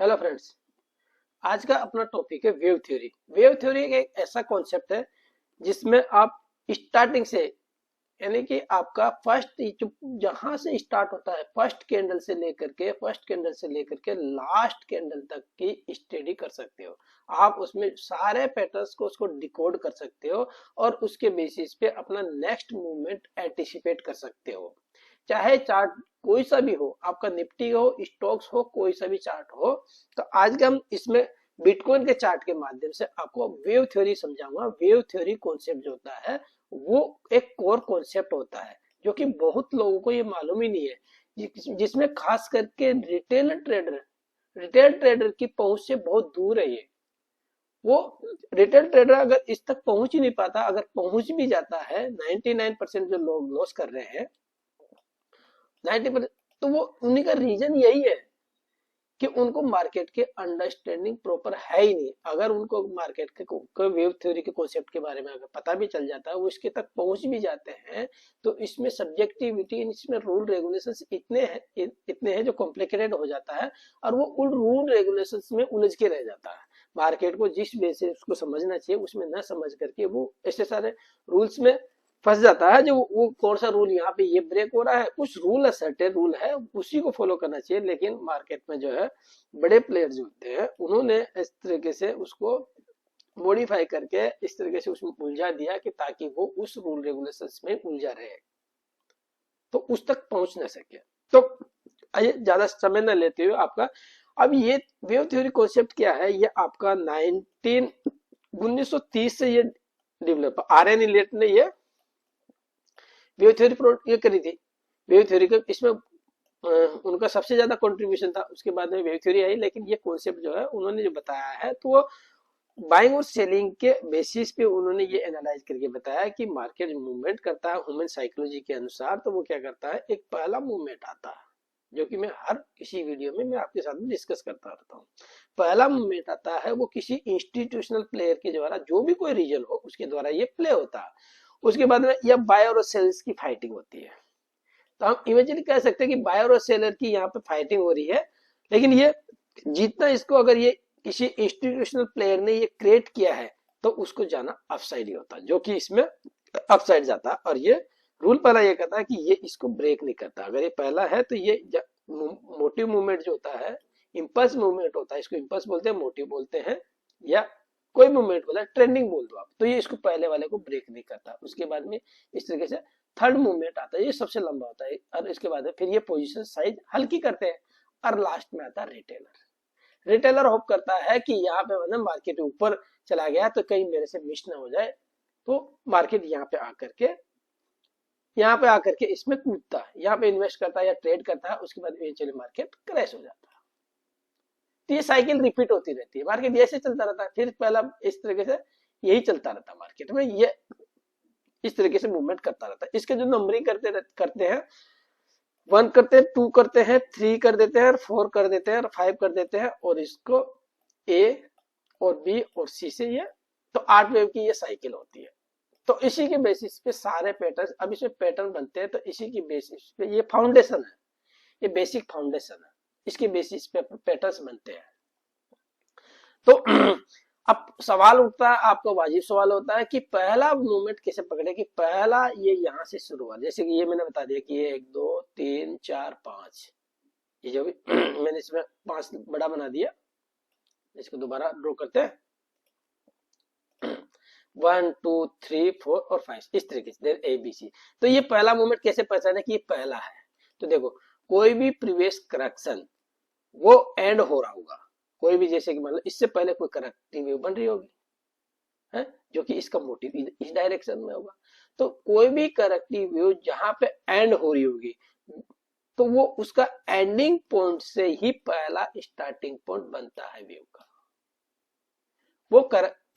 Hello friends. आज का अपना टॉपिक है वेव थ्योरी। वेव थ्योरी एक ऐसा कॉन्सेप्ट है जिसमें आप स्टार्टिंग से यानी कि आपका फर्स्ट जहां से स्टार्ट होता है फर्स्ट कैंडल से लेकर के लास्ट कैंडल तक की स्टडी कर सकते हो। आप उसमें सारे पैटर्न्स को उसको डिकोड कर सकते हो और उसके बेसिस पे अपना नेक्स्ट मूवमेंट एंटिसिपेट कर सकते हो। चाहे चार्ट कोई सा भी हो, आपका निफ्टी हो, स्टॉक्स हो, कोई सा भी चार्ट हो। तो आज का हम इसमें बिटकॉइन के चार्ट के माध्यम से आपको वेव थ्योरी समझाऊंगा। वेव थ्योरी कॉन्सेप्ट जो होता है वो एक कोर कॉन्सेप्ट होता है जो कि बहुत लोगों को ये मालूम ही नहीं है, जिसमें खास करके रिटेल ट्रेडर की पहुंच से बहुत दूर है ये। वो रिटेल ट्रेडर अगर इस तक पहुंच ही नहीं पाता, अगर पहुंच भी जाता है 99% जो लोग लॉस कर रहे हैं 90%, तो वो उन्हीं का रीजन यही है कि उनको मार्केट के अंडरस्टैंडिंग प्रॉपर है ही नहीं। अगर उनको मार्केट के वेव थ्योरी के कॉन्सेप्ट के बारे में अगर पता भी चल जाता है, वो इसके तक पहुंच भी जाते हैं, तो इसमें सब्जेक्टिविटी, इसमें रूल रेगुलेशंस इतने हैं जो कॉम्प्लिकेटेड हो जाता है और वो उन रूल रेगुलेशंस में उलझ के रह जाता है। मार्केट को जिस वे से उसको समझना चाहिए उसमें न समझ करके वो ऐसे सारे रूल्स में फंस जाता है। जो वो कौन सा रूल यहाँ पे ये ब्रेक हो रहा है, कुछ रूल है, सर्टेन रूल है, उसी को फॉलो करना चाहिए। लेकिन मार्केट में जो है बड़े प्लेयर जो होते हैं उन्होंने इस तरीके से उसको मॉडिफाई करके इस तरीके से उसमें उलझा दिया कि ताकि वो उस रूल रेगुलेशंस में उलझा रहे, तो उस तक पहुंच ना सके। तो आइए ज्यादा समय न लेते हुए आपका अब ये वेव थ्योरी कॉन्सेप्ट क्या है। ये आपका 1930 से ये डेवलप RN इलेट ने ये वेव थ्योरी ये करी थी। वेव थ्योरी का इसमें उनका सबसे ज्यादा कंट्रीब्यूशन था, उसके बाद में वेव थ्योरी आई। लेकिन ये कॉन्सेप्ट जो है उन्होंने जो बताया है तो वो बाइंग और सेलिंग के बेसिस पे उन्होंने ये एनालाइज करके बताया कि मार्केट मूवमेंट करता है ह्यूमन साइकोलॉजी के अनुसार। तो वो क्या करता है, एक पहला मूवमेंट आता है जो कि मैं हर किसी वीडियो में मैं आपके साथ डिस्कस करता रहता हूँ। पहला मूवमेंट आता है वो किसी इंस्टीट्यूशनल प्लेयर के द्वारा, जो भी कोई रीजन हो उसके द्वारा ये प्ले होता है। उसके बाद में यह बायर और सेल्स की फाइटिंग होती है। तो हम इमेजिन कह सकते हैं कि बायर और सेलर की यहाँ पे फाइटिंग हो रही है। लेकिन ये जितना इसको अगर ये किसी इंस्टीट्यूशनल प्लेयर ने ये क्रिएट किया है तो उसको जाना अपसाइड ही होता है, जो कि इसमें अपसाइड जाता है। और ये रूल पहला ये कहता है कि ये इसको ब्रेक नहीं करता। अगर ये पहला है तो ये मोटिव मूवमेंट जो होता है, इंपल्स मूवमेंट होता है, इसको इंपल्स बोलते हैं, मोटिव बोलते हैं, या कोई मूवमेंट बोला, ट्रेंडिंग बोल दो आप, तो ये इसको पहले वाले को ब्रेक नहीं करता। उसके बाद में इस तरीके से थर्ड मूवमेंट आता है, ये सबसे लंबा होता है। और इसके बाद फिर ये पोजीशन साइज हल्की करते हैं। और लास्ट में आता है रिटेलर। रिटेलर होप करता है कि यहाँ पे मतलब मार्केट ऊपर चला गया तो कहीं मेरे से मिस ना हो जाए, तो मार्केट यहाँ पे आकर के इसमें कूदता है, यहाँ पे इन्वेस्ट करता है या ट्रेड करता है। उसके बाद इवेंचुअली मार्केट क्रैश हो जाता है। तो ये साइकिल रिपीट होती रहती है, मार्केट ऐसे चलता रहता है। फिर पहला इस तरीके से यही चलता रहता है मार्केट में, ये इस तरीके से मूवमेंट करता रहता है। इसके जो नंबरिंग करते हैं, 1 करते हैं, 2 करते हैं, 3 कर देते हैं, 4 कर देते हैं, 5 कर देते हैं, और इसको A और B और C से ये तो 8 वेव की ये साइकिल होती है। तो इसी के बेसिस पे सारे पैटर्न, अब इसमें पैटर्न बनते हैं। तो इसी की बेसिस पे ये फाउंडेशन है, ये बेसिक फाउंडेशन है, इसके बेसिस पे पैटर्न्स बनते हैं। तो अब सवाल उठता है, आपको वाजिब सवाल होता है कि पहला मूवमेंट कैसे पकड़े, कि पहला ये यहाँ से शुरू हुआ। जैसे कि ये मैंने बता दिया कि ये 1 2 3 4 5, ये जो भी मैंने इसमें 5 बड़ा बना दिया। इसको दोबारा ड्रॉ करते हैं, 1 2 3 4 और 5, इस तरीके से ABC। तो ये पहला मूवमेंट कैसे पहचाने कि ये पहला है। तो देखो, कोई भी प्रीवियस करेक्शन वो एंड हो रहा होगा, कोई भी, जैसे कि मतलब इससे पहले कोई करेक्टिव वेव बन रही होगी है, जो कि इसका मोटिव इस डायरेक्शन में होगा। तो कोई भी करेक्टिव वेव जहां पे एंड हो रही होगी तो वो उसका एंडिंग पॉइंट से ही पहला स्टार्टिंग पॉइंट बनता है वेव का। वो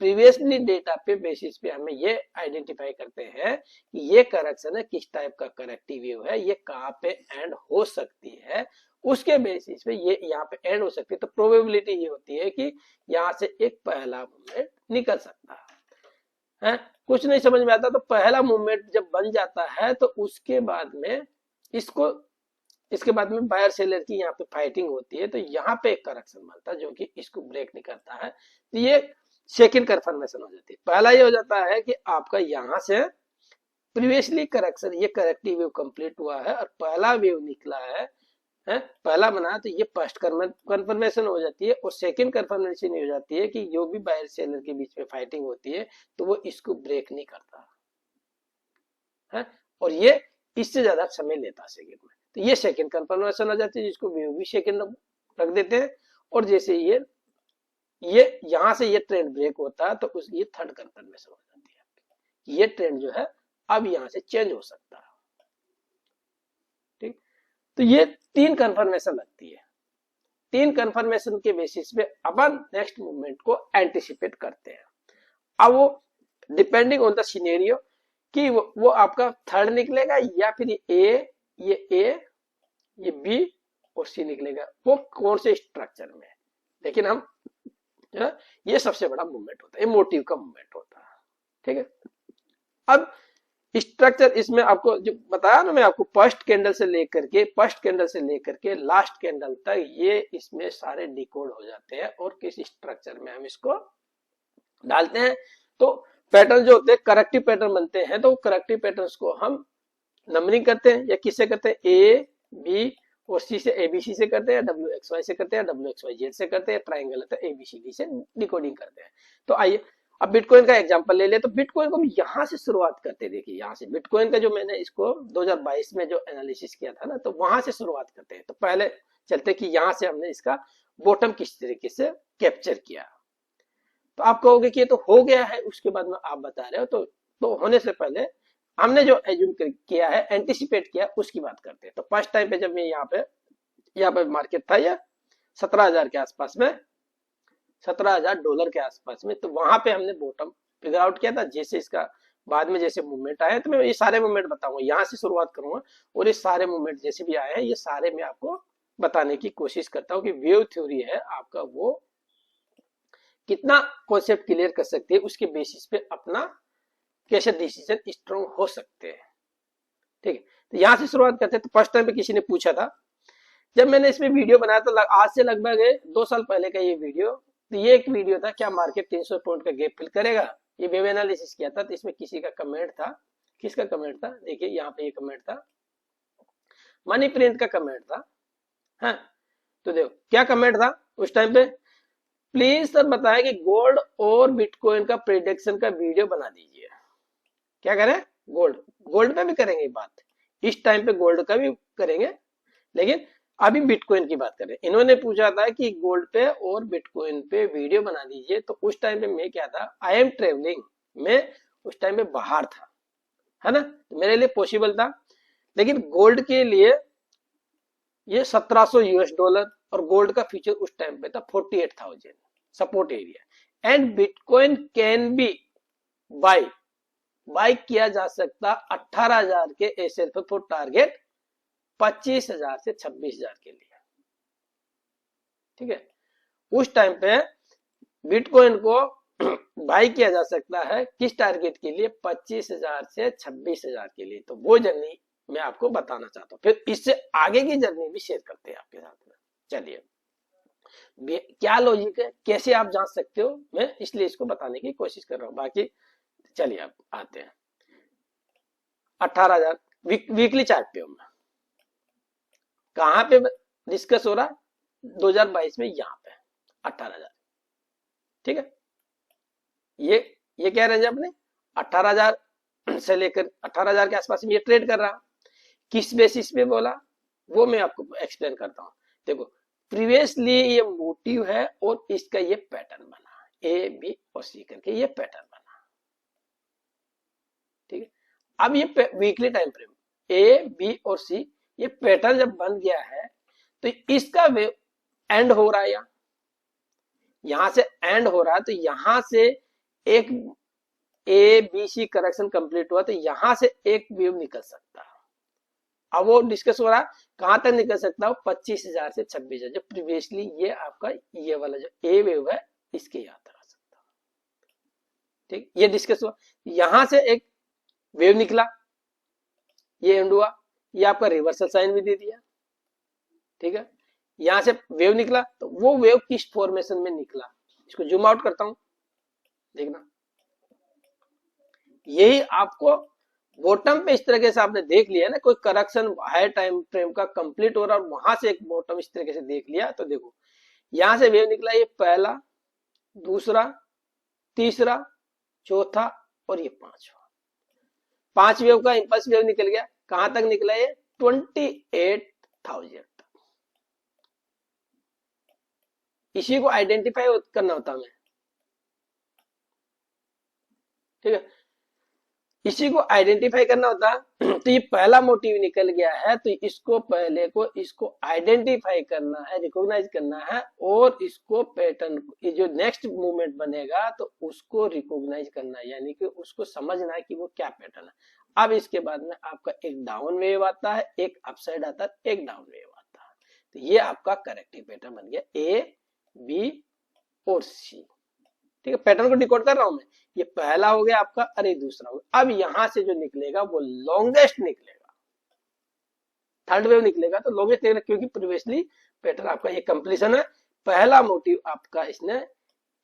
प्रीवियसली डेटा पे बेसिस पे हमें ये आइडेंटिफाई करते हैं कि ये करेक्शन है, किस टाइप का करेक्टिव वेव है, ये कहाँ पे एंड हो सकती है। उसके बेसिस पे ये यहाँ पे एंड हो सकती है। तो प्रोबेबिलिटी ये होती है कि यहाँ से एक पहला मूवमेंट निकल सकता है। कुछ नहीं समझ में आता तो पहला मूवमेंट जब बन जाता है तो उसके बाद में इसको इसके बाद में बायर सेलर की यहाँ पे फाइटिंग होती है, तो यहाँ पे एक करेक्शन बनता है जो कि इसको ब्रेक नहीं करता है। तो ये सेकंड कन्फर्मेशन हो जाती है। पहला ये हो जाता है कि आपका यहाँ से प्रीवियसली करेक्शन, ये करेक्टिव वेव कंप्लीट हुआ है और पहला वेव निकला है, पहला बना, तो ये फर्स्ट कन्फर्मेशन हो जाती है। और सेकंड कन्फर्मेशन हो जाती है कि जो भी बायर सेलर के बीच में फाइटिंग होती है तो वो इसको ब्रेक नहीं करता है, और ये इससे ज्यादा समय लेता सेकंड में। तो ये सेकंड कन्फर्मेशन आ जाती है, जिसको वेव भी सेकंड रख देते हैं। और जैसे ये यहां से ये ट्रेंड ब्रेक होता है तो उस ये थर्ड कन्फर्मेशन हो जाती है। ये ट्रेंड जो है अब यहां से चेंज हो सकता है। ठीक, तो ये 3 कन्फर्मेशन लगती है। 3 कन्फर्मेशन के बेसिस पे अपन नेक्स्ट मूवमेंट को एंटिसिपेट करते हैं। अब वो डिपेंडिंग ऑन द सिनेरियो कि वो आपका थर्ड निकलेगा या फिर ये बी और सी निकलेगा, वो कौन से स्ट्रक्चर में है। लेकिन हम ये सबसे बड़ा मूवमेंट होता है, ये मोटिव का मूवमेंट होता है। ठीक है, अब स्ट्रक्चर इसमें आपको जो बताया ना मैं आपको, फर्स्ट कैंडल से लेकर के लास्ट कैंडल तक ये इसमें सारे डिकोड हो जाते हैं और किस स्ट्रक्चर में हम इसको डालते हैं। तो पैटर्न जो होते हैं करेक्टिव पैटर्न बनते हैं, तो करेक्टिव पैटर्न्स को हम नंबरिंग करते हैं या किससे करते हैं, ए बी और सी से, एबीसी से करते हैं, डब्ल्यू एक्स वाई से करते हैं, डब्ल्यू एक्स वाई जेड से करते हैं, ट्राइंगल है तो एबीसीडी से डिकोडिंग करते हैं। तो आइए अब बिटकॉइन का एग्जांपल ले ले। तो बिटकॉइन को हम यहां से शुरुआत करते हैं। देखिए यहाँ से बिटकॉइन का जो मैंने इसको 2022 में जो एनालिसिस किया था ना, तो वहां से शुरुआत करते हैं। तो पहले चलते कि यहाँ से हमने इसका बॉटम किस तरीके से कैप्चर किया। तो आप कहोगे कि ये तो हो गया है, उसके बाद में आप बता रहे हो, तो होने से पहले हमने जो एज्यूम किया है, एंटिसिपेट किया, उसकी बात करते हैं। तो फर्स्ट टाइम पे जब मैं यहाँ पे मार्केट था या 17,000 के आसपास में, $17,000 के आसपास में, तो वहां पे हमने बॉटम फिगर आउट किया था। जैसे इसका बाद में जैसे मूवमेंट आए, तो मैं ये सारे मूवमेंट बताऊंगा, यहाँ से शुरुआत करूंगा और ये सारे मूवमेंट जैसे भी आए हैं ये सारे मैं आपको बताने की कोशिश करता हूँ कि वेव थ्योरी है आपका वो कितना कॉन्सेप्ट क्लियर कर सकती है, उसके बेसिस पे अपना कैसे डिसीजन स्ट्रॉन्ग हो सकते हैं। ठीक है, तो यहाँ से शुरुआत करते हैं। तो फर्स्ट टाइम पे किसी ने पूछा था, जब मैंने इसमें वीडियो बनाया था, आज से लगभग 2 साल पहले का ये वीडियो, तो ये एक वीडियो था, क्या मार्केट 300 पॉइंट का गैप फिल करेगा, ये वेव एनालिसिस किया था। तो इसमें किसी का कमेंट था, किसका कमेंट था, देखिए यहाँ पे ये कमेंट था, मनी प्रिंट का कमेंट था। हाँ, तो देखो क्या कमेंट था उस टाइम पे, प्लीज सर बताएं कि गोल्ड और बिटकॉइन का प्रेडिक्शन का वीडियो बना दीजिए। क्या करें, गोल्ड पे भी करेंगे बात, इस टाइम पे गोल्ड का भी करेंगे, लेकिन अभी बिटकॉइन की बात करें। इन्होंने पूछा था कि गोल्ड पे और बिटकॉइन पे वीडियो बना दीजिए। तो उस टाइम पे मैं क्या था, आई एम ट्रेवलिंग, मैं उस टाइम पे बाहर था, है ना, तो मेरे लिए पॉसिबल था। लेकिन गोल्ड के लिए ये $1700 और गोल्ड का फ्यूचर उस टाइम पे था 48,000 support area, and bitcoin can be buy किया जा सकता 18,000 के एसएल फॉर टारगेट 25,000 से 26,000 के लिए। ठीक है, उस टाइम पे बिटकॉइन को बाय किया जा सकता है किस टारगेट के लिए, 25,000 से 26,000 के लिए। तो वो जर्नी मैं आपको बताना चाहता हूँ, फिर इससे आगे की जर्नी भी शेयर करते हैं आपके साथ में। चलिए, क्या लॉजिक है, कैसे आप जान सकते हो, मैं इसलिए इसको बताने की कोशिश कर रहा हूँ। बाकी चलिए आप आते हैं 18,000 वीकली चार्ट पे हूँ, कहां पे डिस्कस हो रहा है, 2022 में यहाँ पे 18,000। ठीक है, ये क्या रेंज अपने 18,000 से लेकर 18,000 के आसपास में ये ट्रेड कर रहा। किस बेसिस पे बोला वो मैं आपको एक्सप्लेन करता हूँ। देखो, प्रीवियसली ये मोटिव है और इसका ये पैटर्न बना, ए बी और सी करके ये पैटर्न बना। ठीक है, अब ये weekly time frame A B और सी, ये पैटर्न जब बन गया है तो इसका वेव एंड हो रहा है, यहां से एंड हो रहा है, तो यहां से एक A B C correction complete हुआ, तो यहां से एक वेव निकल सकता है। अब वो डिस्कस हो रहा है कहां तक निकल सकता है, 25,000 से 26,000, जो प्रीवियसली ये आपका ये वाला जो ए वेव है इसके यहां तक आ सकता है। ठीक, ये डिस्कस हुआ, यहां से एक वेव निकला, ये एंड हुआ, ये आपका रिवर्सल साइन भी दे दिया। ठीक है, यहां से वेव निकला तो वो वेव किस फॉर्मेशन में निकला, इसको जूम आउट करता हूं, देखना यही आपको बॉटम पे इस तरीके से आपने देख लिया ना, कोई करेक्शन हाई टाइम फ्रेम का कंप्लीट हो रहा और वहां से एक बॉटम इस तरीके से देख लिया, तो देखो यहां से वेव निकला, ये पहला, दूसरा, तीसरा, चौथा और ये पांचवा, 5 वेव का इंपल्स वेव निकल गया। कहां तक निकला ये 28,000 तक। इसी को आइडेंटिफाई करना होता हमें, ठीक है, इसी को आइडेंटिफाई करना होता है। तो ये पहला मोटिव निकल गया है, तो इसको पहले को इसको आइडेंटिफाई करना है, रिकॉग्नाइज करना है, और इसको पैटर्न, ये जो नेक्स्ट मूवमेंट बनेगा तो उसको रिकॉग्नाइज करना है, यानी कि उसको समझना है कि वो क्या पैटर्न है। अब इसके बाद में आपका एक डाउन वेव आता है, एक अपसाइड आता है, एक डाउन वेव आता है। तो ये आपका करेक्टिव पैटर्न बन गया ए, बी और सी। ठीक है, पैटर्न को डिकोड कर रहा हूं मैं, ये पहला हो गया आपका, अरे दूसरा हो गया। अब यहां से जो निकलेगा वो लॉन्गेस्ट निकलेगा, थर्ड वेव निकलेगा तो लॉन्गेस्ट निकलेगा, क्योंकि प्रीवियसली पैटर्न आपका ये कंप्लीशन है। पहला मोटिव आपका इसने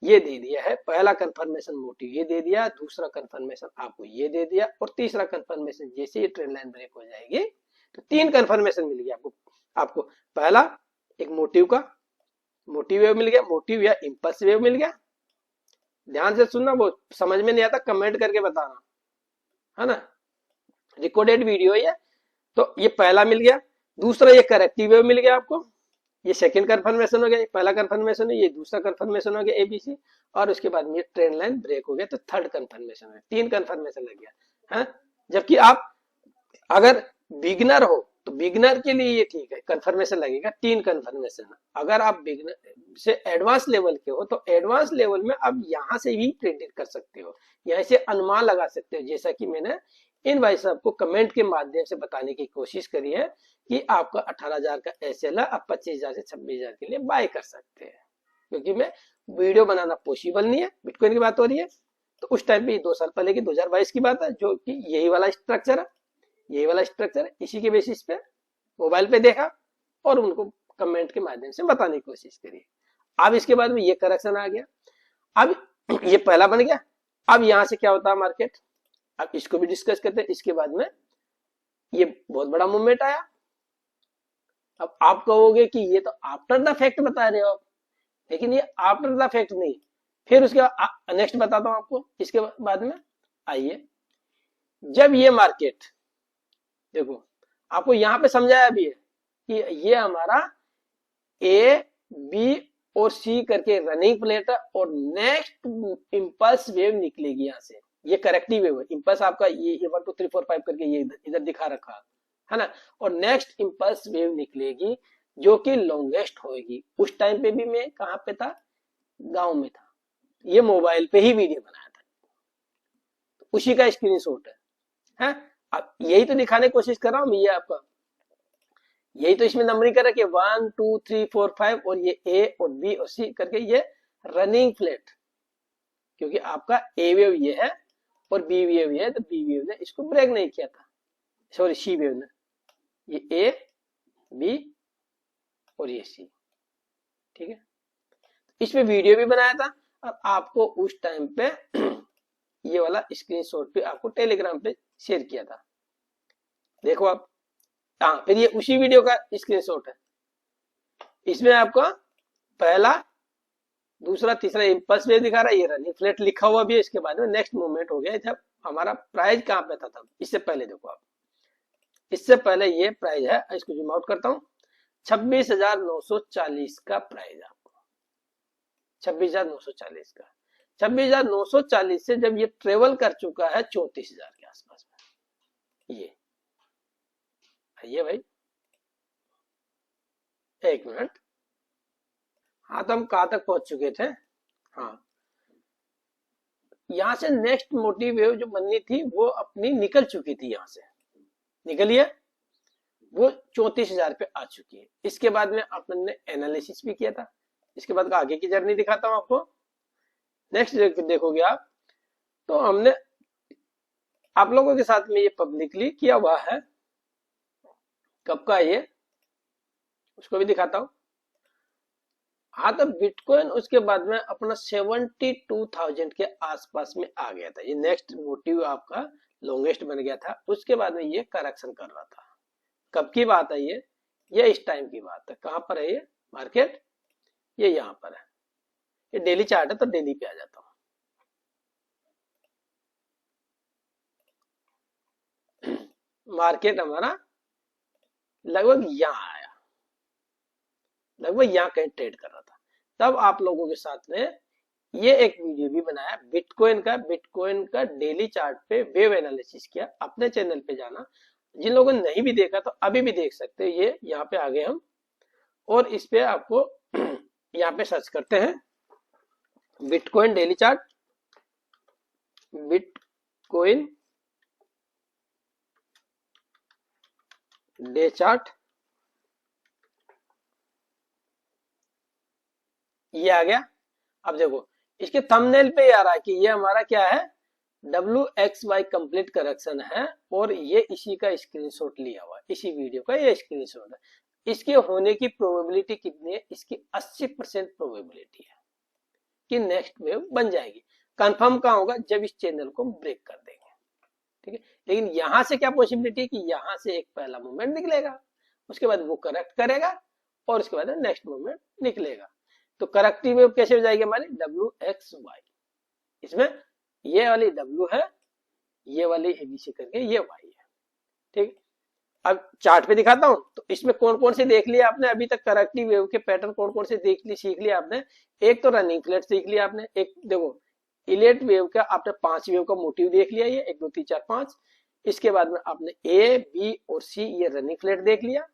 ये दे दिया है, पहला कंफर्मेशन मोटिव ये दे दिया, दूसरा कंफर्मेशन आपको ये दे दिया, और तीसरा कंफर्मेशन जैसे ये ट्रेंड लाइन ब्रेक हो जाएगी तो 3 कंफर्मेशन मिल गया आपको पहला एक मोटिव का, मोटिव वेव मिल गया, मोटिव या इंपल्स वेव मिल गया। ध्यान से सुनना, वो समझ में नहीं आता कमेंट करके बताना, है ना, रिकॉर्डेड वीडियो ये। तो ये पहला मिल गया, दूसरा ये करेक्टिव वेव मिल गया आपको, ये सेकंड कंफर्मेशन हो गया, पहला कंफर्मेशन है, ये दूसरा कंफर्मेशन हो गया एबीसी, और उसके बाद में ये ट्रेंड लाइन ब्रेक हो गया, तो थर्ड कंफर्मेशन है, 3 कंफर्मेशन लग गया है। जबकि आप अगर बिगिनर हो तो बिगिनर के लिए ये ठीक है, कंफर्मेशन लगेगा 3 कंफर्मेशन। अगर आप बिगिनर से एडवांस लेवल के हो तो एडवांस लेवल में आप यहां से भी प्रेडिक्ट कर सकते हो, यहां से अनुमान लगा सकते हो, जैसा कि मैंने इन भाई साहब को कमेंट के माध्यम से बताने की कोशिश करी है कि आपका 18,000 का एसएल है, आप 25,000 से 26,000 के लिए बाय कर सकते हैं। क्योंकि मैं वीडियो बनाना पॉसिबल नहीं है, बिटकॉइन की बात हो रही है, तो उस टाइम पे 2 साल पहले की 2022 की बात है, जो कि यही वाला स्ट्रक्चर है, यही वाला स्ट्रक्चर है, इसी के बेसिस पे मोबाइल पे देखा और उनको कमेंट के माध्यम से बताने की कोशिश करी। अब इसके बाद में ये करेक्शन आ गया, अब ये पहला बन गया। अब यहां से क्या होता है मार्केट, अब इसको भी डिस्कस करते हैं। इसके बाद में ये बहुत बड़ा मूवमेंट आया। अब आप कहोगे कि ये तो आफ्टर द फैक्ट बता रहे हो आप, लेकिन ये आफ्टर द फैक्ट नहीं। फिर उसके बाद नेक्स्ट बताता हूं आपको। इसके बाद में आइए, जब ये मार्केट देखो, आपको यहां पे समझाया भी है कि ये हमारा ए, बी और सी करके रनिंग प्लेट है, और नेक्स्ट इंपल्स वेव निकलेगी यहां से, ये करेक्टिव वेव है। इंपल्स आपका ये 1 2 3 4 5 करके ये इधर दिखा रखा है ना, और नेक्स्ट इंपल्स वेव निकलेगी जो कि लॉन्गेस्ट होगी। उस टाइम पे भी मैं कहां पे था, गांव में था, ये मोबाइल पे ही वीडियो बनाया था, तो उसी का स्क्रीनशॉट है। अब यही तो दिखाने की कोशिश कर रहा हूं, ये आपका यही तो इसमें नंबरिंग कर रखी है 1 2 3 4 5, और ये ए और बी और सी करके ये रनिंग फ्लैट, क्योंकि आपका ए वेव ये है और बी वेव ये है, तो बी वेव ने इसको ब्रेक नहीं किया था, सॉरी सी वेव ने, ये ए बी और ये सी, ठीक है। इसमें वीडियो भी बनाया था, और आपको उस टाइम पे ये वाला स्क्रीनशॉट भी आपको टेलीग्राम पे शेयर किया था, देखो आप। हाँ, फिर ये उसी वीडियो का स्क्रीनशॉट है, इसमें आपका पहला, दूसरा, तीसरा इंपल्स वेव दिखा रहा है, ये रनिंग फ्लैट लिखा हुआ भी है। इसके बाद में नेक्स्ट मूवमेंट हो गया, जब हमारा प्राइस कहां पे था तब, इससे पहले देखो आप, इससे पहले ये प्राइस है, इसको जूम आउट करता हूं, 26,940 का प्राइस है आपको, 26,940 का। 26,940 से जब ये ट्रेवल कर चुका है 34,000 के आसपास में, ये भाई एक मिनट, हाँ तो हम कहां तक पहुंच चुके थे, हाँ यहां से नेक्स्ट मोटिव वेव जो बननी थी वो अपनी निकल चुकी थी, यहां से निकली है, वो 34,000 पे आ चुकी है। इसके बाद में अपन ने एनालिसिस भी किया था, इसके बाद का आगे की जर्नी दिखाता हूं आपको। नेक्स्ट देखोगे आप, तो हमने आप लोगों के साथ में ये पब्लिकली किया हुआ है, कब का ये उसको भी दिखाता हूँ। हाँ, तो बिटकॉइन उसके बाद में अपना 72,000 के आसपास में आ गया था। ये नेक्स्ट मोटिव आपका लॉन्गेस्ट बन गया था। उसके बाद में ये करेक्शन कर रहा था। कब की बात है ये इस टाइम की बात है। कहां पर है ये मार्केट? ये यहां पर है। ये डेली चार्ट है, तो डेली पे आ जाता हूं। मार्केट हमारा लगभग यहां आया, लगभग यहां कहीं ट्रेड कर रहा था। तब आप लोगों के साथ में ये एक वीडियो भी बनाया बिटकॉइन का डेली चार्ट पे वेव एनालिसिस किया। अपने चैनल पे जाना, जिन लोगों ने नहीं भी देखा तो अभी भी देख सकते हैं। ये यहाँ पे आ गए हम, और इस पे आपको यहाँ पे सर्च करते हैं bitcoin daily chart, bitcoin day chart, ये आ गया। अब देखो इसके थंबनेल पे ये आ रहा है कि ये हमारा क्या है, WXY कंप्लीट करेक्शन है, और ये इसी का स्क्रीनशॉट लिया हुआ है, इसी वीडियो का ये स्क्रीनशॉट है। इसके होने की प्रोबेबिलिटी कितनी है? इसकी 80% प्रोबेबिलिटी है कि नेक्स्ट वेव बन जाएगी। कंफर्म कहां होगा? जब इस चैनल को ब्रेक कर देंगे, ठीक है। लेकिन यहां से क्या पॉसिबिलिटी है कि यहां से एक पहला मूवमेंट निकलेगा, उसके बाद वो करेक्ट करेगा, और उसके बाद नेक्स्ट मूवमेंट निकलेगा। तो करेक्टिव वेव कैसे हो जाएगी हमारी? WXY। इसमें ये वाली W है, ये वाली ABC करके ये Y है, ठीक। अब चार्ट पे दिखाता हूं। तो इसमें कौन कौन से देख लिया आपने अभी तक? करेक्टिव वेव के पैटर्न कौन कौन से सीख लिया आपने? एक तो रनिंग फ्लैट सीख लिया आपने। एक देखो इलेट वेव का आपने 5 वेव का मोटिव देख लिया, ये 1 2 3 4 5। इसके बाद में आपने A, B और C ये रनिंग फ्लैट देख लिया।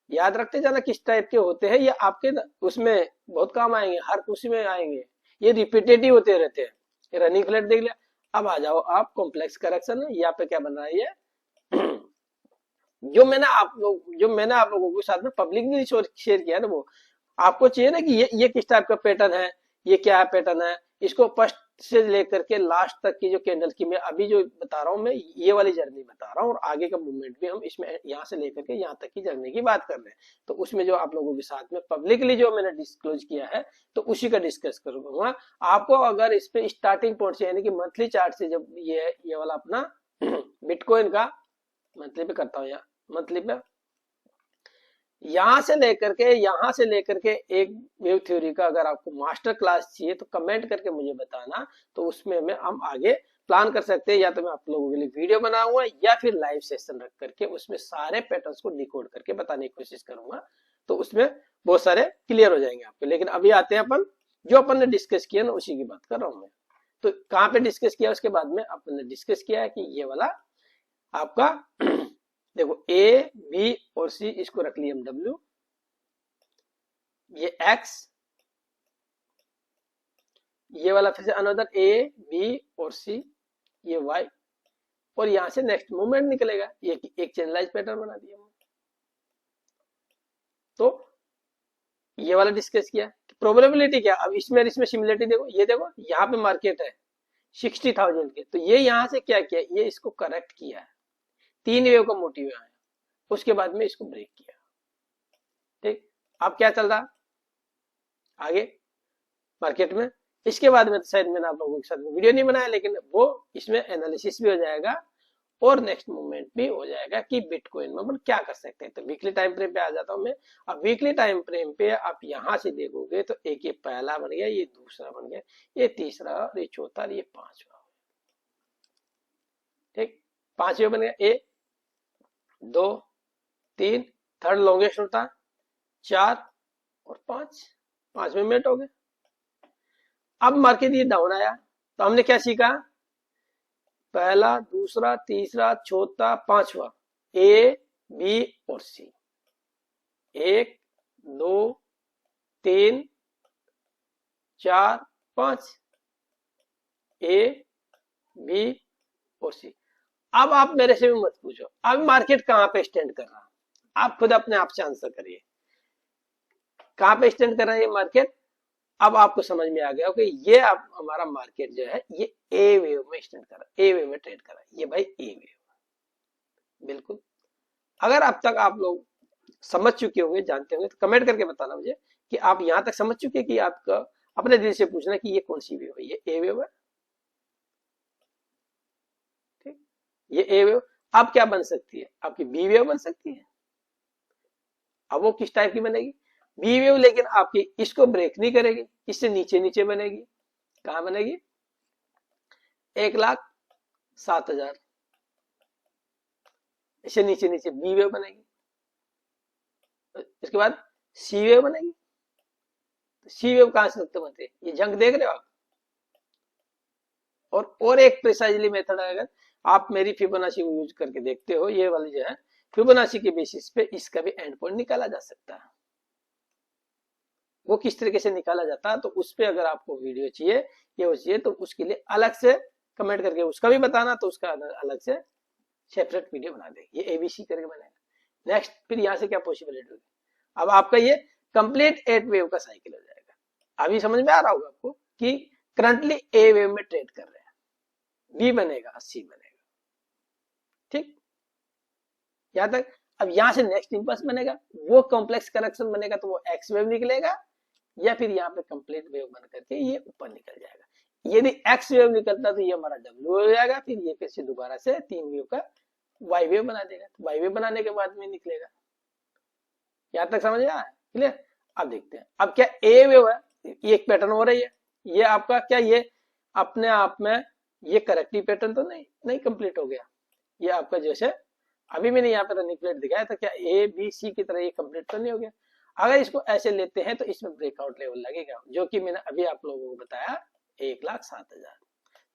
याद रखते जाना किस टाइप के होते हैं ये, आपके उसमें बहुत काम आएंगे, हर उसी में आएंगे। ये रिपीटेटिव होते रहते हैं। ये रनिंग फ्लैट देख लिया। अब आ जाओ आप कॉम्प्लेक्स करेक्शन में। यहाँ पे क्या बन रहा है ये जो मैंने आप लोगों के साथ में पब्लिक भी शेयर किया ना, वो आपको चाहिए ना कि ये किस टाइप का पैटर्न है, ये क्या पैटर्न है। इसको फर्स्ट से लेकर के लास्ट तक की जो कैंडल की मैं अभी जो बता रहा हूँ, मैं ये वाली जर्नी बता रहा हूँ, और आगे का मूवमेंट भी हम इसमें यहाँ से लेकर के यहाँ तक की जर्नी की बात कर रहे हैं। तो उसमें जो आप लोगों के साथ में पब्लिकली जो मैंने डिस्क्लोज किया है, तो उसी का डिस्कस करूंगा। आपको अगर इस पे स्टार्टिंग पॉइंट से यानी कि मंथली चार्ट से, जब ये वाला अपना बिटकॉइन का मंथली पे करता हूँ, यहाँ मंथली पे यहां से लेकर के एक वेव थ्योरी का अगर आपको मास्टर क्लास चाहिए तो कमेंट करके मुझे बताना। तो उसमें हम आगे प्लान कर सकते हैं, या तो मैं आप लोगों के लिए वीडियो बनाऊंगा, या फिर लाइव सेशन रख करके उसमें सारे पैटर्न्स को डिकोड करके बताने की कोशिश करूंगा। तो उसमें बहुत सारे क्लियर हो जाएंगे आपके। लेकिन अभी आते हैं अपन ने डिस्कस किया ना, उसी की बात कर रहा हूं मैं। तो कहाँ पे डिस्कस किया? उसके बाद में अपन ने डिस्कस किया है कि ये वाला आपका देखो A, B और C, इसको रख लिया हम W, ये X, ये वाला फिर से अनदर A, B और C, ये Y, और यहां से नेक्स्ट मूवमेंट निकलेगा। ये एक चैनलाइज पैटर्न बना दिया हमने। तो ये वाला डिस्कस किया। प्रोबेबिलिटी क्या? अब इसमें सिमिलरिटी देखो, ये देखो यहाँ पे मार्केट है 60,000 के, तो ये यहां से क्या किया, ये इसको करेक्ट किया है। 3 वेव का मोटिव आया, उसके बाद में इसको ब्रेक किया, ठीक। अब क्या चल रहा आगे मार्केट में? इसके बाद में शायद मैंने आप लोगों के साथ वीडियो नहीं बनाया, लेकिन वो इसमें एनालिसिस भी हो जाएगा और नेक्स्ट मूवमेंट भी हो जाएगा कि बिटकॉइन में अपन क्या कर सकते हैं। तो वीकली टाइम फ्रेम पे आ जाता हूं मैं। अब वीकली टाइम फ्रेम पे आप यहां से देखोगे तो एक ये पहला बन गया, ये दूसरा बन गया, ये तीसरा, ये चौथा, ये पांचवा, ठीक। 5वें बन गया, 1 2 3, थर्ड लॉन्गेस्ट होता है 4 और 5, 5वें मिनट हो गए। अब मार्केट ये डाउन आया, तो हमने क्या सीखा? पहला, दूसरा, तीसरा, चौथा, पांचवा, A, B और C। 1 2 3 4 5, A, B और C। अब आप मेरे से भी मत पूछो अब मार्केट कहां पे स्टैंड कर रहा है, आप खुद अपने आप से आंसर करिए कहां पे स्टैंड कर रहा है ये मार्केट। अब आपको समझ में आ गया कि ये आप हमारा मार्केट जो है ये ए वेव में स्टैंड कर रहा है, ए वेव में ट्रेड कर रहा है, ये भाई ए वेव, बिल्कुल। अगर अब तक आप लोग समझ चुके होंगे, जानते होंगे, तो कमेंट करके बताना मुझे कि आप यहां तक समझ चुके कि आपका अपने दिल से पूछना कि ये कौन सी वेव है, ये ए वेव है, ठीक, ये ए वेव अब क्या बन सकती है, आपकी बी वेव बन सकती है। अब वो किस टाइप की बनेगी, बी वेव, लेकिन आपकी इसको ब्रेक नहीं करेगी, इससे नीचे नीचे बनेगी। कहां बनेगी, 1,07,000, इससे नीचे नीचे बी वेव बनेगी। इसके बाद सी वेव बनेगी। सी वेव कहां से बनते हैं, ये जंग देख रहे हो आप। और एक प्रिसाइजली मेथड है, अगर आप मेरी फिबोनाची यूज करके देखते हो, ये वाली जो है फिबोनाची के बेसिस पे इसका भी एंड पॉइंट निकाला जा सकता है। वो किस तरीके से निकाला जाता है, तो उस पे अगर आपको वीडियो चाहिए या वो चाहिए तो उसके लिए अलग से कमेंट करके उसका भी बताना, तो उसका अलग से सेपरेट वीडियो बना देंगे, ये एबीसी करके बनेगा। नेक्स्ट फिर यहाँ से क्या पॉसिबिलिटी होगी, अब आपका ये कंप्लीट 8 वेव का साइकिल हो जाएगा। अभी समझ में आ रहा होगा आपको कि करंटली ए वेव में ट्रेड कर रहे हैं, बी बनेगा, सी बनेगा, ठीक, यहां तक। अब यहां से नेक्स्ट इंपल्स बनेगा, वो कॉम्प्लेक्स करेक्शन बनेगा, तो वो एक्स वेव निकलेगा, या फिर यहाँ पे कंप्लीट वेव बन करके ये ऊपर निकल जाएगा। यदि एक्स वेव निकलता तो ये हमारा डब्ल्यू हो जाएगा, फिर ये फिर से दोबारा से 3 वेव का वाई वेव बना देगा, तो वाई वेव बनाने के बाद में निकलेगा। यहां तक समझ आया, क्लियर। अब देखते हैं, अब क्या ए वेव है, ये एक पैटर्न हो रही है, ये आपका क्या, ये अपने आप में ये करेक्टिव पैटर्न तो नहीं कंप्लीट हो गया। ये आपका जैसे अभी मैंने यहाँ पे रनिंग प्लेट दिखाया था, क्या ए बी सी की तरह ये कंप्लीट तो नहीं हो गया। अगर इसको ऐसे लेते हैं तो इसमें ब्रेकआउट लेवल लगेगा, जो कि मैंने अभी आप लोगों को बताया 1,07,000।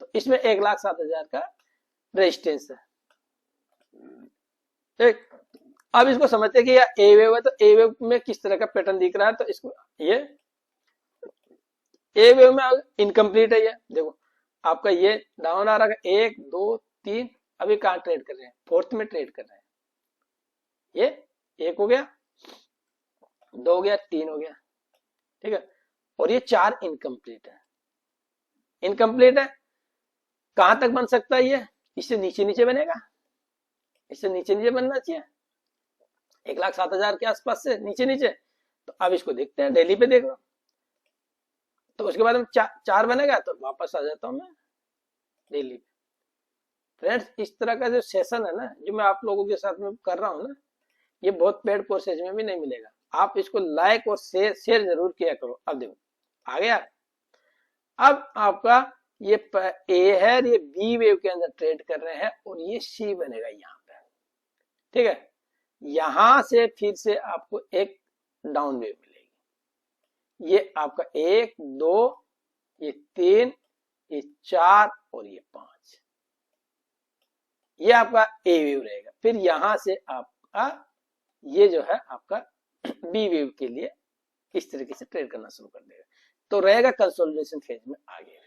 तो इसमें 1,07,000 का रेजिस्टेंस है, ठीक। अब इसको समझते हैं कि यह ए वेव है, तो ए वेव में किस तरह का पैटर्न दिख रहा है, तो इसको ये ए वेव में इनकम्प्लीट है, ये देखो आपका ये डाउन आ रहा है, 1 2 3, अभी कहां ट्रेड कर रहे हैं, फोर्थ में ट्रेड कर रहे हैं। ये 1 हो गया, 2 हो गया, 3 हो गया, ठीक है, और ये 4 इनकम्प्लीट है। इनकम्प्लीट है, कहां तक बन सकता है ये, इससे नीचे नीचे बनेगा, इससे नीचे नीचे बनना चाहिए, 1,07,000 के आसपास से नीचे नीचे। तो अब इसको देखते हैं, डेली पे देख लो, तो उसके बाद हम 4 बनेगा, तो वापस आ जाता हूं मैं डेली पे। फ्रेंड्स, इस तरह का जो सेशन है ना, जो मैं आप लोगों के साथ में कर रहा हूँ ना, ये बहुत पेड कोर्सेज में भी नहीं मिलेगा। आप इसको लाइक और शेयर जरूर किया करो। अब देखो आ गया, अब आपका ये ए है, ये बी वेव के अंदर ट्रेड कर रहे हैं, और ये सी बनेगा यहाँ पे, ठीक है। यहां से फिर से आपको एक डाउन वेव मिलेगी, ये आपका 1 2, ये 3, ये 4 और ये 5, ये आपका ए वेव रहेगा। फिर यहां से आपका ये जो है आपका बी वेव के लिए इस तरीके से ट्रेड करना शुरू कर देगा, तो रहेगा कंसोलिडेशन फेज में आगे।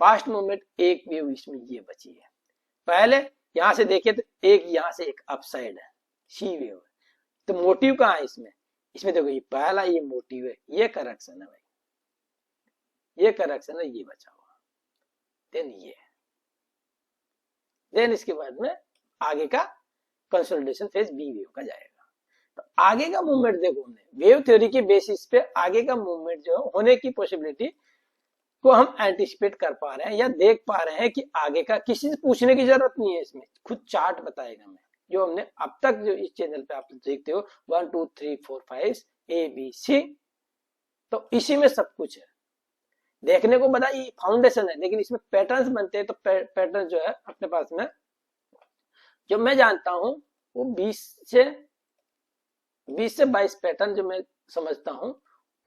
फास्ट मूवमेंट एक वेव इसमें ये बची है। पहले यहां से देखिए तो एक यहां से एक अपसाइड है, सी वेव है, तो मोटिव कहां है इसमें, इसमें देखो ये पहला ये मोटिव है, ये करेक्शन है भाई, ये करेक्शन है, ये बचा हुआ, देन ये, देन इसके बाद में आगे का कंसोलिडेशन फेज बी वेव का जाएगा। तो आगे का मूवमेंट देखो, हमने वेव थ्योरी के बेसिस पे आगे का मूवमेंट जो होने की पॉसिबिलिटी को हम एंटिसिपेट कर पा रहे हैं या देख पा रहे हैं कि आगे का किसी से पूछने की जरूरत नहीं है, इसमें खुद चार्ट बताएगा हमें, जो हमने अब तक जो इस चैनल पे आप देखते हो 1 2 3 4 5 ए बी सी, तो इसी में सब कुछ है देखने को बता, ये फाउंडेशन है, लेकिन इसमें पैटर्न्स बनते हैं। तो पैटर्न जो है अपने पास में जो मैं जानता हूं वो 20 से 22 पैटर्न जो मैं समझता हूं,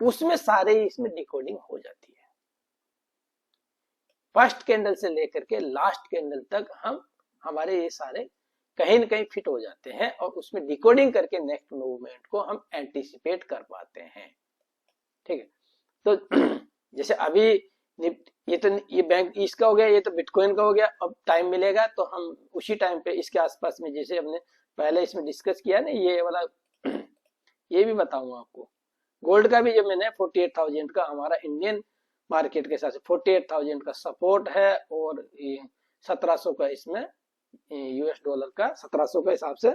उसमें सारे इसमें डिकोडिंग हो जाती है। फर्स्ट कैंडल से लेकर के लास्ट कैंडल तक हमारे ये सारे कहीं न कहीं फिट हो जाते हैं, और उसमें डिकोडिंग करके नेक्स्ट मूवमेंट को हम एंटिसिपेट कर पाते हैं, ठीक है। तो जैसे अभी ये बैंक इसका हो गया, ये तो बिटकॉइन का हो गया। अब टाइम मिलेगा तो हम उसी टाइम पे इसके आसपास में, जैसे हमने पहले इसमें डिस्कस किया ना, ये वाला ये भी बताऊंगा आपको। गोल्ड का भी जो मैंने 48,000 का हमारा इंडियन मार्केट के हिसाब से 48,000 का सपोर्ट है, और 1700 का इसमें यूएस डॉलर का 1700 के हिसाब से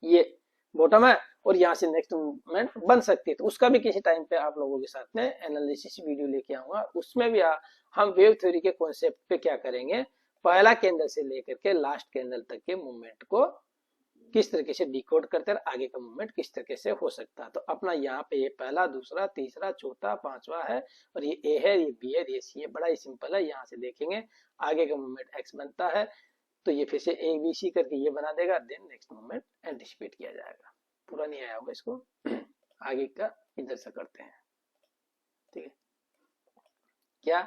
ये बॉटम है और यहाँ से नेक्स्ट मूवमेंट बन सकती है। तो उसका भी किसी टाइम पे आप लोगों के साथ में एनालिसिस वीडियो लेके आऊंगा। उसमें भी हम वेव थ्योरी के कॉन्सेप्ट पे क्या करेंगे, पहला कैंडल से लेकर के लास्ट कैंडल तक के मूवमेंट को किस तरीके से डिकोड करते हैं, आगे का मूवमेंट किस तरीके से हो सकता है। तो अपना यहाँ पे ये पहला, दूसरा, तीसरा, चौथा, पांचवा है और ये ए है, ये बी है, ये सी है। बड़ा ही सिंपल है। यहाँ से देखेंगे आगे का मूवमेंट एक्स बनता है तो ये फिर से ए बी सी करके ये बना देगा, देन नेक्स्ट मूवमेंट एंटिसिपेट किया जाएगा। पूरा नहीं आया होगा इसको, आगे का इधर से करते हैं। ठीक है, क्या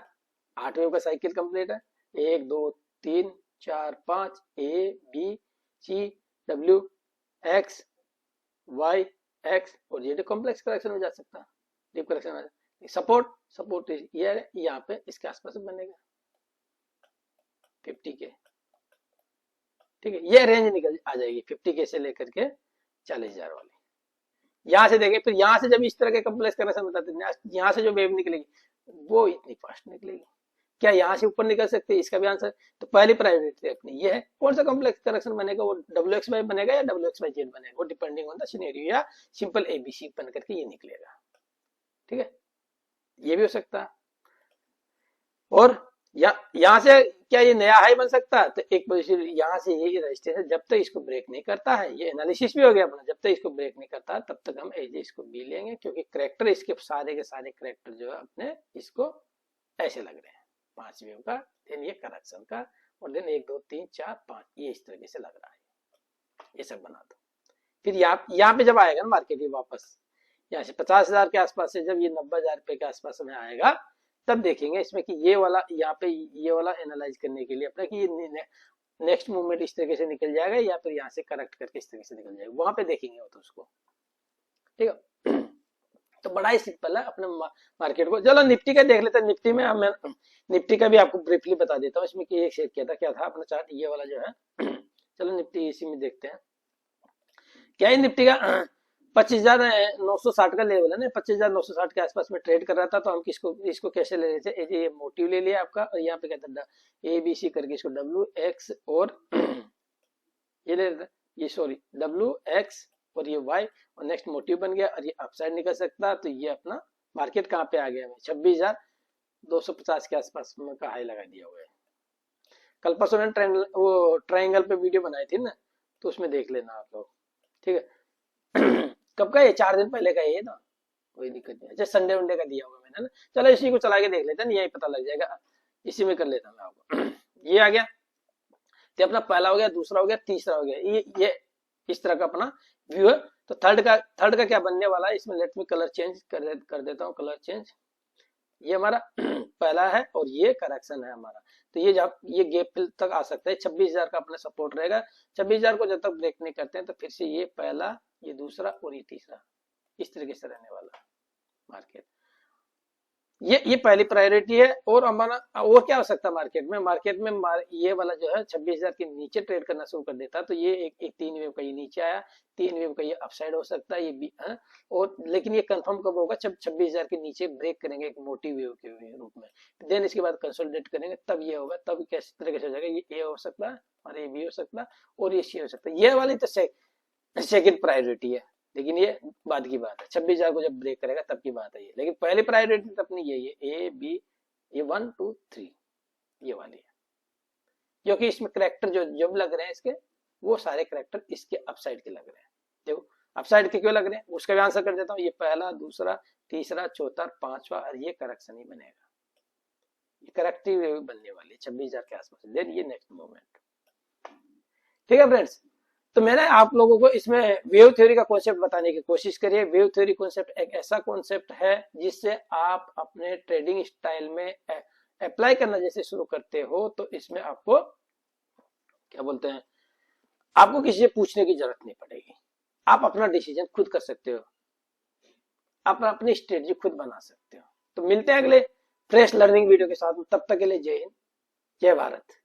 8 वेव का साइकिल कंप्लीट है। 1 2 3 4 5 A B C W X Y X और ये कॉम्प्लेक्स करेक्शन में जा सकता है, डीप करेक्शन में। सपोर्ट ये है, यहाँ पे इसके आसपास बनेगा 50 के। ठीक है, ये रेंज निकल आ जाएगी 50 के से लेकर के 40,000 वाली। यहाँ से देखें, फिर यहाँ से जब इस तरह के कॉम्प्लेक्स करेक्शन बताते हैं, यहाँ से जो वेव निकलेगी वो इतनी फास्ट निकलेगी। क्या यहाँ से ऊपर निकल सकते हैं, इसका भी आंसर। तो पहली प्रायोरिटी अपनी ये है। कौन सा कॉम्प्लेक्स करेक्शन बनेगा, वो WX/Y बनेगा या WX/Z बनेगा, वो डिपेंडिंग ऑन द सिनेरियो, या सिंपल ABC बन करके ये निकलेगा। ठीक है, ये भी हो सकता है। और यहाँ से क्या ये नया हाई बन सकता है, तो एक पोजीशन यहाँ से ये रजिस्ट्रेशन जब तक इसको ब्रेक नहीं करता है, ये एनालिसिस भी हो गया अपना, जब तक इसको ब्रेक नहीं करता तब तक हम एज इसको बी लेंगे, क्योंकि करेक्टर इसके सारे के सारे करेक्टर जो है अपने इसको ऐसे लग रहे हैं 5 वेव का, देन ये करेक्शन का, और देन 1 2 3 4 5 ये इस तरीके से लग रहा है। ये सब बना दो। फिर यहाँ पे जब आएगा ना मार्केट, ये वापस यहाँ से 50,000 के आसपास से जब ये 90,000 रुपए के आसपास में आएगा, तब देखेंगे इसमें कि ये वाला, यहाँ पे ये वाला एनालाइज करने के लिए अपना कि ये नेक्स्ट मूवमेंट इस तरीके से निकल जाएगा या फिर यहाँ से करेक्ट करके इस तरीके से निकल जाएगा, वहां पे देखेंगे वो तो उसको। ठीक है, तो बड़ा ही सिंपल है अपने मार्केट को। चलो निफ्टी का देख लेते हैं। निफ्टी में मैं निफ्टी का भी आपको ब्रीफली बता देता हूँ। इसमें एक शेयर किया था, क्या था अपना चार्ट ये वाला जो है। चलो निफ्टी इसी में देखते हैं क्या है। निफ्टी का 25,960 का लेवल है ना, 25,960 के आसपास में ट्रेड कर रहा था। तो हम इसको कैसे ले रहे थे, ये मोटिव ले लिया आपका, और यहाँ पे क्या था ABC करके इसको WX और ये ले रहे थे, ये सॉरी WX और ये Y, और नेक्स्ट मोटिव बन गया, और ये अपसाइड निकल सकता है। तो ये अपना मार्केट कहाँ पे आ गया, 26,250 के आसपास में का हाई लगा दिया हुआ है। कल परसों मैंने वो ट्रायंगल पे वीडियो बनाई थी ना, तो उसमें देख लेना आप लोग। ठीक है, कब का, ये 4 दिन पहले का ये ना, कोई दिक्कत नहीं है। जैसे संडे वनडे का दिया होगा मैंने ना। चलो इसी को चला के देख लेते हैं, यही पता लग जाएगा। इसी में कर लेता हूँ आपको। ये आ गया, तो अपना पहला हो गया, दूसरा हो गया, तीसरा हो गया। ये इस तरह का अपना व्यू है। तो थर्ड का क्या बनने वाला है, इसमें लेट मी कलर चेंज कर देता हूँ, कलर चेंज। ये हमारा पहला है और ये करेक्शन है हमारा। तो ये जब ये गैप तक आ सकता है, 26,000 का अपना सपोर्ट रहेगा। 26,000 को जब तक ब्रेक नहीं करते हैं तो फिर से ये पहला, ये दूसरा और ये तीसरा इस तरीके से रहने वाला मार्केट। ये पहली प्रायोरिटी है। और हमारा और क्या हो सकता है मार्केट में ये वाला जो है 26,000 के नीचे ट्रेड करना शुरू कर देता है। तो ये एक 3 वेव का ये नीचे आया, 3 वेव का ये अपसाइड हो सकता है, ये भी है। और लेकिन ये कंफर्म कब होगा, जब 26,000 के नीचे ब्रेक करेंगे एक मोटी वेव के रूप में, देन इसके बाद कंसोलिडेट करेंगे, तब ये होगा। तब किस तरीके से हो जाएगा, ये हो सकता है और ये भी हो सकता है और ये सी हो सकता है। ये वाली तो सेकेंड प्रायोरिटी है, लेकिन ये बाद की बात है। 26,000 को जब ब्रेक करेगा तब की बात है ये। लेकिन पहली प्रायोरिटी तो अपनी यही है, A B, ये 1 2 3 ये वाली है, क्योंकि इसमें करेक्टर जो लग रहे हैं इसके, वो सारे करेक्टर इसके अपसाइड के लग रहे हैं। देखो अपसाइड के क्यों लग रहे हैं, उसका भी आंसर कर देता हूँ। ये पहला, दूसरा, तीसरा, चौथा, पांचवा, और ये करेक्शन ही बनेगा। ये करेक्टिव वेव बनने वाली है 26,000 के आसपास, देन ये नेक्स्ट मूवमेंट। ठीक है फ्रेंड्स, तो मैंने आप लोगों को इसमें वेव थ्योरी का कॉन्सेप्ट बताने की कोशिश करी है। वेव थ्योरी कॉन्सेप्ट एक ऐसा कॉन्सेप्ट है जिससे आप अपने ट्रेडिंग स्टाइल में अप्लाई करना जैसे शुरू करते हो, तो इसमें आपको क्या बोलते हैं, आपको किसी से पूछने की जरूरत नहीं पड़ेगी। आप अपना डिसीजन खुद कर सकते हो, आप अपनी स्ट्रेटजी खुद बना सकते हो। तो मिलते हैं अगले फ्रेश लर्निंग वीडियो के साथ। तब तक के लिए जय हिंद, जय भारत।